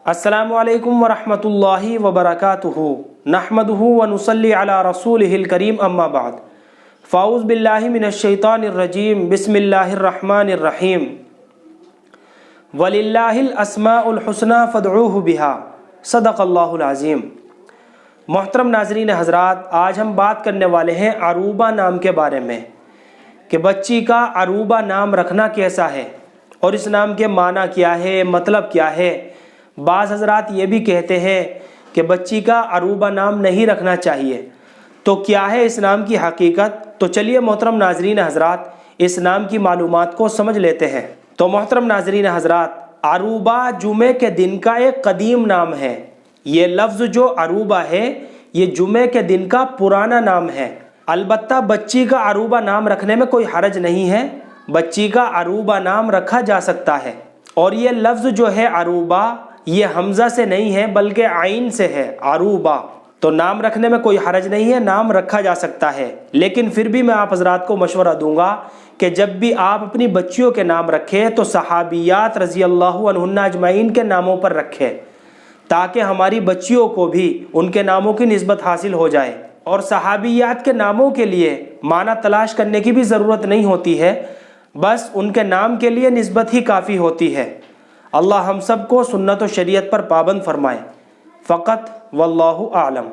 السلام علیکم ورحمۃ اللہ وبرکاتہ نحمدہ ونصلی علی رسولہ الکریم اما بعد فاعوذ باللہ من الشیطان الرجیم بسم اللہ الرحمن الرحیم وللہ الاسماء الحسنی فادعوہ بہا صدق اللہ العظیم۔ محترم ناظرین حضرات، آج ہم بات کرنے والے ہیں عروبہ نام کے بارے میں کہ بچی کا عروبہ نام رکھنا کیسا ہے اور اس نام کے معنی کیا ہے، مطلب کیا ہے۔ بعض حضرات یہ بھی کہتے ہیں کہ بچی کا عروبہ نام نہیں رکھنا چاہیے، تو کیا ہے اس نام کی حقیقت؟ تو چلیے محترم ناظرین حضرات اس نام کی معلومات کو سمجھ لیتے ہیں۔ تو محترم ناظرین حضرات، عروبہ جمعے کے دن کا ایک قدیم نام ہے۔ یہ لفظ جو عروبہ ہے یہ جمعے کے دن کا پرانا نام ہے۔ البتہ بچی کا عروبہ نام رکھنے میں کوئی حرج نہیں ہے، بچی کا عروبہ نام رکھا جا سکتا ہے۔ اور یہ لفظ جو ہے عروبہ یہ حمزہ سے نہیں ہے بلکہ عین سے ہے، عروبہ۔ تو نام رکھنے میں کوئی حرج نہیں ہے، نام رکھا جا سکتا ہے۔ لیکن پھر بھی میں آپ حضرات کو مشورہ دوں گا کہ جب بھی آپ اپنی بچیوں کے نام رکھیں تو صحابیات رضی اللہ عنہن اجمعین کے ناموں پر رکھیں، تاکہ ہماری بچیوں کو بھی ان کے ناموں کی نسبت حاصل ہو جائے۔ اور صحابیات کے ناموں کے لیے معنی تلاش کرنے کی بھی ضرورت نہیں ہوتی ہے، بس ان کے نام کے لیے نسبت ہی کافی ہوتی ہے۔ اللہ ہم سب کو سنت و شریعت پر پابند فرمائے۔ فقط واللہ اعلم۔